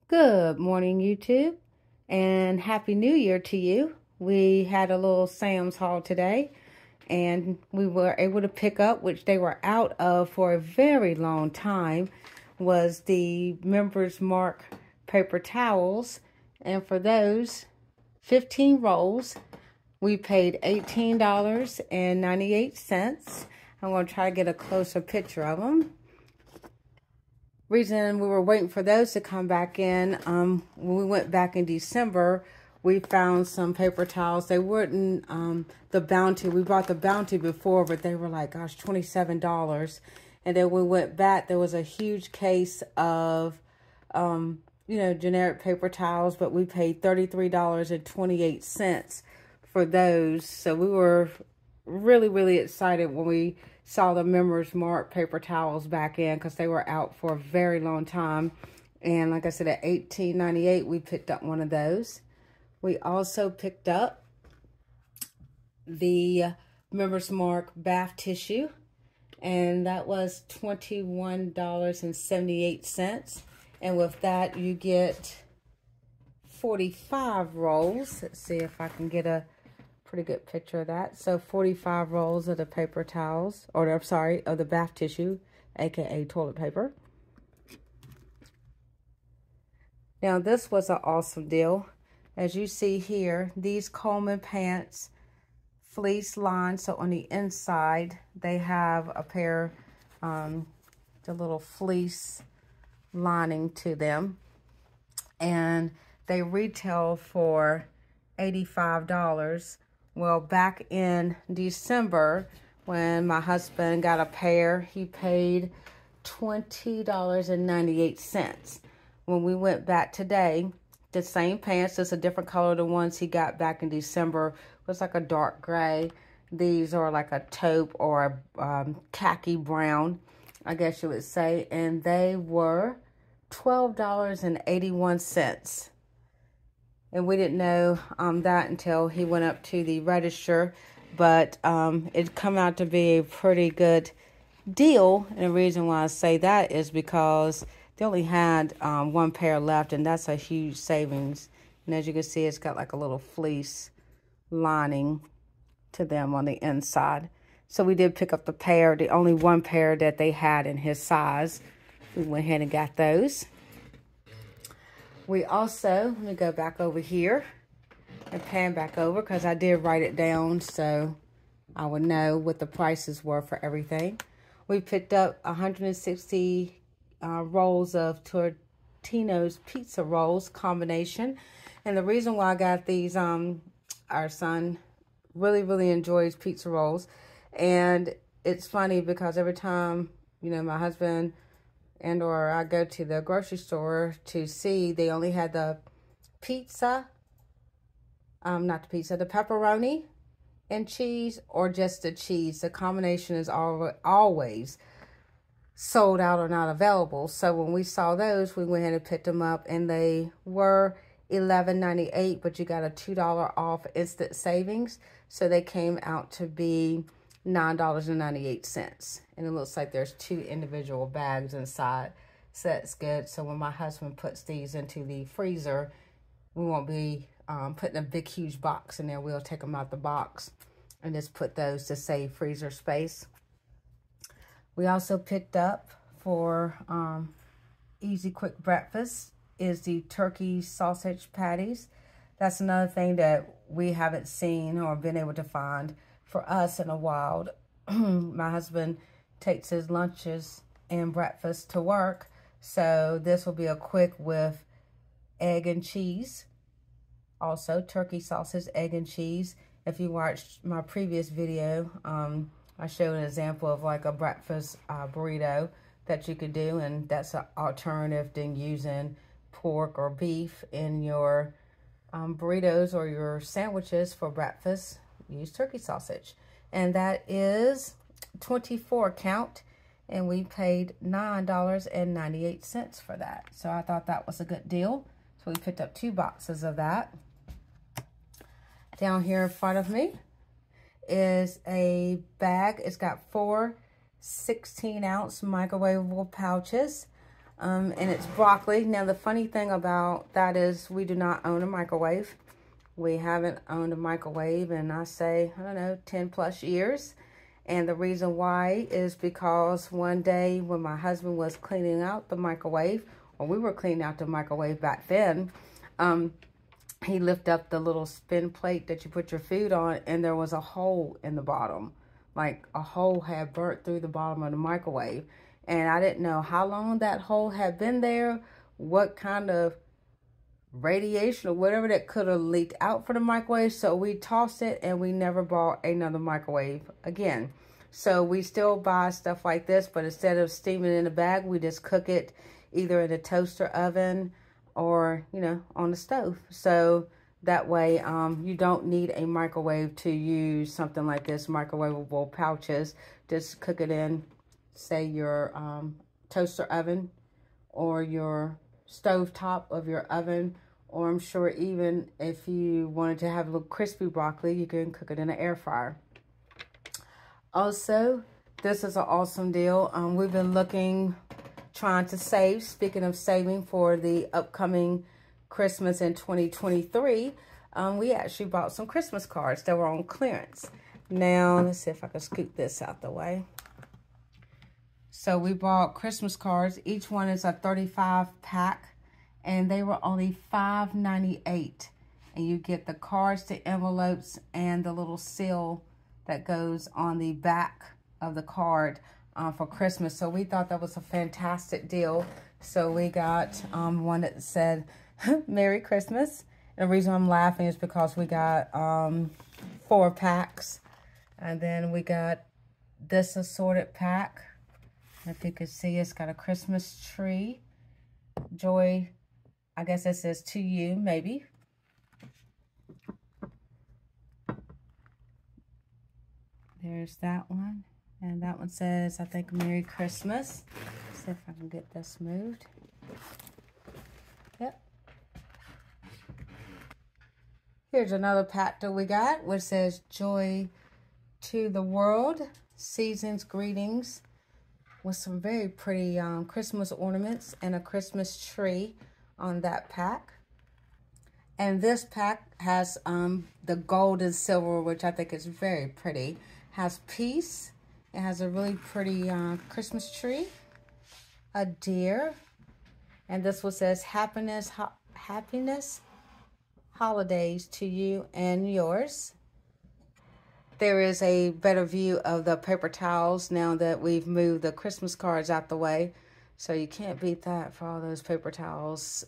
Good morning, YouTube, and Happy New Year to you. We had a little Sam's haul today, and we were able to pick up, which they were out of for a very long time, was the Members Mark paper towels. And for those 15 rolls, we paid $18.98. I'm going to try to get a closer picture of them. Reason we were waiting for those to come back in, when we went back in December, we found some paper towels. They weren't the Bounty. We bought the Bounty before, but they were like, gosh, $27. And then we went back, there was a huge case of, generic paper towels, but we paid $33.28 for those. So we were really, really excited when we saw the Members Mark paper towels back in, because they were out for a very long time. And like I said, at $18.98, we picked up one of those. We also picked up the Members Mark bath tissue, and that was $21.78. And with that, you get 45 rolls. Let's see if I can get a pretty good picture of that. So 45 rolls of the paper towels, or I'm sorry, of the bath tissue, aka toilet paper. Now this was an awesome deal. As you see here, these Coleman pants, fleece lined. So on the inside, they have a pair, the little fleece lining to them, and they retail for $85. Well, back in December, when my husband got a pair, he paid $20.98. When we went back today, the same pants, just a different color. The ones he got back in December was like a dark gray. These are like a taupe or a khaki brown, I guess you would say. And they were $12.81. And we didn't know that until he went up to the register. But it come out to be a pretty good deal. And the reason why I say that is because they only had one pair left. And that's a huge savings. And as you can see, it's got like a little fleece lining to them on the inside. So we did pick up the pair, the only one pair that they had in his size. We went ahead and got those. We also, let me go back over here and pan back over, because I did write it down so I would know what the prices were for everything. We picked up 160 rolls of Totino's pizza rolls combination. And the reason why I got these, our son really, really enjoys pizza rolls. And it's funny because every time, my husband and or I go to the grocery store to see, they only had the pizza, not the pizza, the pepperoni and cheese, or just the cheese. The combination is always sold out or not available. So when we saw those, we went ahead and picked them up, and they were $11.98, but you got a $2 off instant savings. So they came out to be $9.98. And it looks like there's 2 individual bags inside. So that's good. So when my husband puts these into the freezer, we won't be putting a big, huge box in there. We'll take them out the box and just put those to save freezer space. We also picked up for easy, quick breakfast is the turkey sausage patties. That's another thing that we haven't seen or been able to find for us in a while. My husband takes his lunches and breakfast to work, so this will be a quick with egg and cheese. Also, turkey sausage, egg and cheese. If you watched my previous video, I showed an example of like a breakfast burrito that you could do, and that's an alternative than using pork or beef in your burritos or your sandwiches for breakfast. Use turkey sausage. And that is 24 count, and we paid $9.98 for that. So I thought that was a good deal. So we picked up 2 boxes of that. Down here in front of me is a bag. It's got 4 16-ounce microwavable pouches. and it's broccoli. Now, the funny thing about that is we do not own a microwave. We haven't owned a microwave in, I don't know, 10 plus years. And the reason why is because one day when my husband was cleaning out the microwave, or we were cleaning out the microwave back then, he lifted up the little spin plate that you put your food on, and there was a hole in the bottom. Like a hole had burnt through the bottom of the microwave. And I didn't know how long that hole had been there, what kind of radiation or whatever that could have leaked out for the microwave. So we tossed it and we never bought another microwave again. So we still buy stuff like this, but instead of steaming it in a bag, we just cook it either in a toaster oven or, you know, on the stove. So that way you don't need a microwave to use something like this, microwavable pouches. Just cook it in, say, your toaster oven or your stove top of your oven, or I'm sure even if you wanted to have a little crispy broccoli, you can cook it in an air fryer. Also, this is an awesome deal. We've been trying to save, speaking of saving for the upcoming Christmas in 2023, we actually bought some Christmas cards that were on clearance. Now, let's see if I can scoop this out the way. So we bought Christmas cards. Each one is a 35 pack, and they were only $5.98. And you get the cards, the envelopes, and the little seal that goes on the back of the card for Christmas. So we thought that was a fantastic deal. So we got one that said Merry Christmas. And the reason I'm laughing is because we got 4 packs. And then we got this assorted pack. If you can see, it's got a Christmas tree. Joy, I guess it says to you, maybe. There's that one. And that one says, I think, Merry Christmas. Let's see if I can get this moved. Yep. Here's another pack that we got, which says, Joy to the World. Season's greetings. With some very pretty Christmas ornaments and a Christmas tree on that pack. And this pack has the gold and silver, which I think is very pretty. Has peace. It has a really pretty Christmas tree. A deer. And this one says happiness, holidays to you and yours. There is a better view of the paper towels now that we've moved the Christmas cards out the way. So you can't beat that for all those paper towels.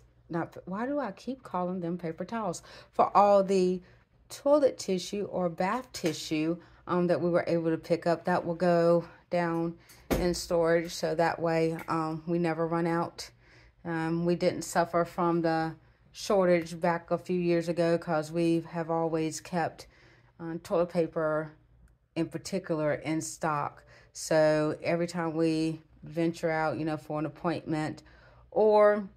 Why do I keep calling them paper towels? For all the toilet tissue or bath tissue that we were able to pick up. That will go down in storage, so that way we never run out. We didn't suffer from the shortage back a few years ago because we have always kept toilet paper in particular in stock. So every time we venture out, you know, for an appointment, or,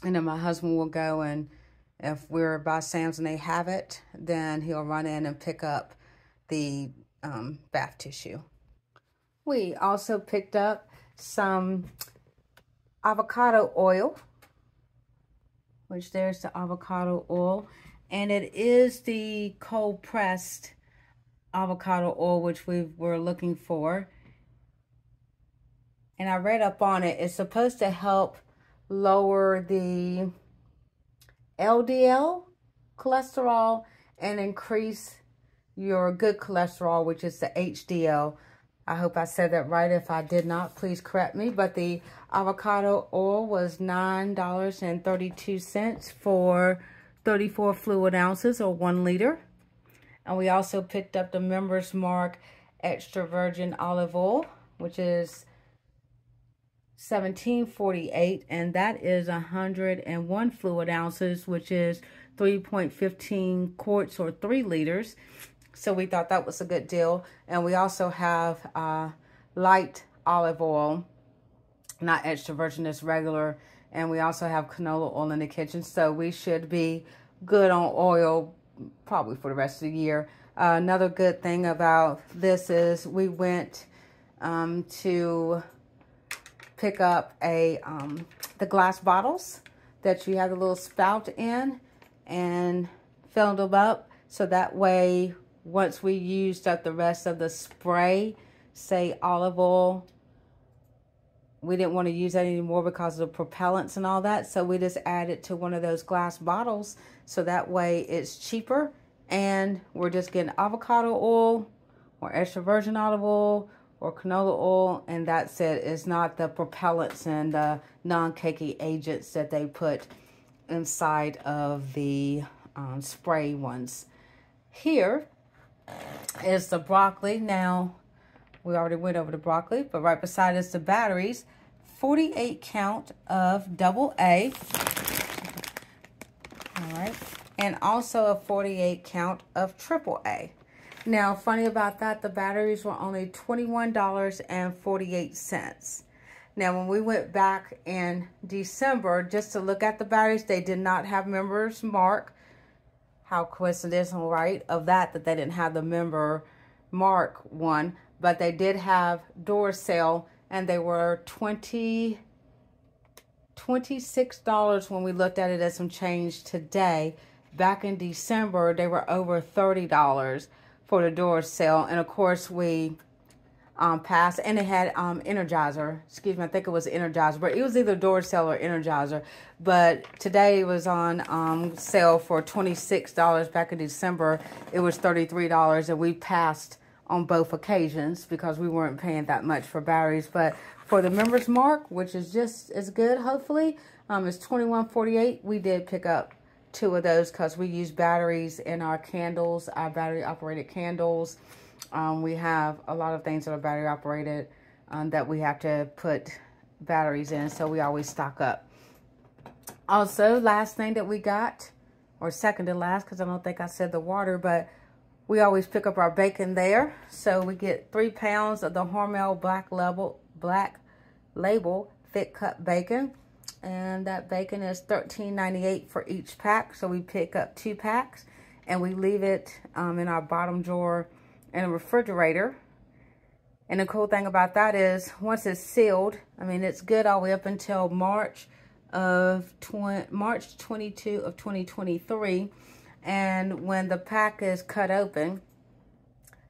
you know, my husband will go, and if we're by Sam's and they have it, then he'll run in and pick up the bath tissue. We also picked up some avocado oil, which there's the avocado oil. And it is the cold pressed avocado oil, which we were looking for. And I read up on it. It's supposed to help lower the LDL cholesterol and increase your good cholesterol, which is the HDL. I hope I said that right. If I did not, please correct me. But the avocado oil was $9.32 for 34 fluid ounces, or 1 liter. And we also picked up the Members Mark extra virgin olive oil, which is $17.48, and that is 101 fluid ounces, which is 3.15 quarts or 3 liters. So we thought that was a good deal. And we also have light olive oil, not extra virgin, it's regular. And we also have canola oil in the kitchen. So we should be good on oil probably for the rest of the year. Another good thing about this is we went to pick up the glass bottles that you have the little spout in and filled them up. So that way, once we used up the rest of the spray, say olive oil, we didn't want to use that anymore because of the propellants and all that. So we just add it to one of those glass bottles. So that way it's cheaper and we're just getting avocado oil or extra virgin olive oil or canola oil. And that's it. It's not the propellants and the non-cakey agents that they put inside of the spray ones. Here is the broccoli. Now, we already went over the broccoli, but right beside us the batteries. 48 count of AA. All right. And also a 48 count of AAA. Now, funny about that, the batteries were only $21.48. Now, when we went back in December, just to look at the batteries, they did not have members mark. How coincidental, right? Of that they didn't have the member mark one. But they did have Duracell, and they were $26 when we looked at it as some change today. Back in December, they were over $30 for the Duracell. And of course, we passed, and it had Energizer. Excuse me, I think it was Energizer, but it was either Duracell or Energizer. But today it was on sale for $26. Back in December, it was $33, and we passed on both occasions because we weren't paying that much for batteries. But for the members mark, which is just as good, hopefully, it's $21.48. We did pick up 2 of those because we use batteries in our candles, our battery operated candles. We have a lot of things that are battery operated that we have to put batteries in, so we always stock up. Also, last thing that we got, or second to last, because I don't think I said the water, but we always pick up our bacon there. So we get 3 pounds of the Hormel Black Label thick cut bacon. And that bacon is $13.98 for each pack. So we pick up 2 packs and we leave it in our bottom drawer in a refrigerator. And the cool thing about that is once it's sealed, I mean, it's good all the way up until March 22 of 2023. And when the pack is cut open,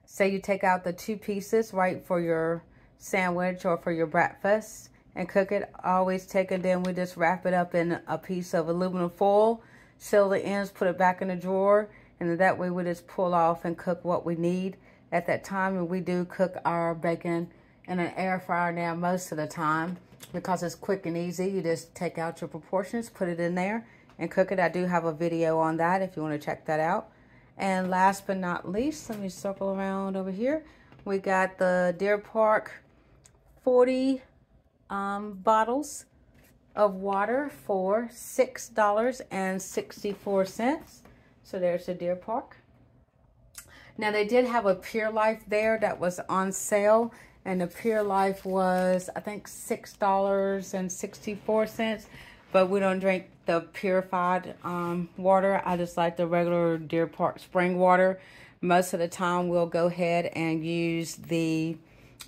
say you take out the 2 pieces, right, for your sandwich or for your breakfast and cook it, always take it, then we just wrap it up in a piece of aluminum foil, seal the ends, put it back in the drawer, and then that way we just pull off and cook what we need at that time. And we do cook our bacon in an air fryer now most of the time because it's quick and easy. You just take out your proportions, put it in there, and cook it. I do have a video on that if you want to check that out. And last but not least, let me circle around over here. We got the Deer Park 40 bottles of water for $6.64. So there's the Deer Park. Now they did have a Pure Life there that was on sale, and the Pure Life was, I think, $6.64. But we don't drink the purified water. I just like the regular Deer Park spring water. Most of the time, we'll go ahead and use the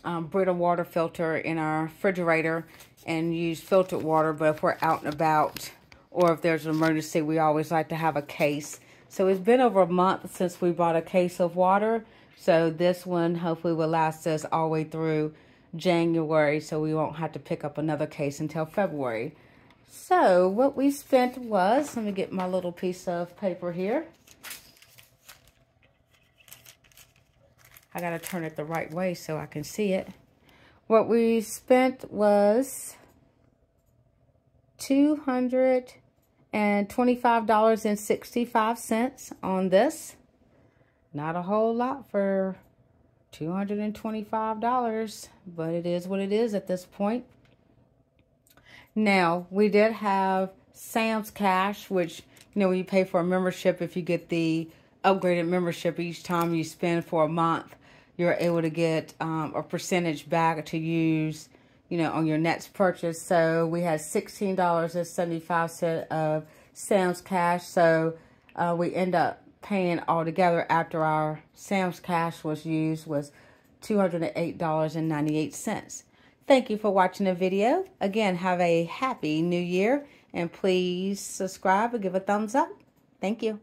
Brita water filter in our refrigerator and use filtered water. But if we're out and about or if there's an emergency, we always like to have a case. So it's been over a month since we bought a case of water. So this one hopefully will last us all the way through January, so we won't have to pick up another case until February. So what we spent was, let me get my little piece of paper here. I gotta turn it the right way so I can see it. What we spent was $225.65 on this. Not a whole lot for $225, but it is what it is at this point. Now, we did have Sam's Cash, which, you know, when you pay for a membership, if you get the upgraded membership each time you spend for a month, you're able to get a percentage back to use, you know, on your next purchase. So we had $16.75 of Sam's Cash. So we end up paying altogether after our Sam's Cash was used was $208.98. Thank you for watching the video. Again, have a happy new year, and please subscribe and give a thumbs up. Thank you.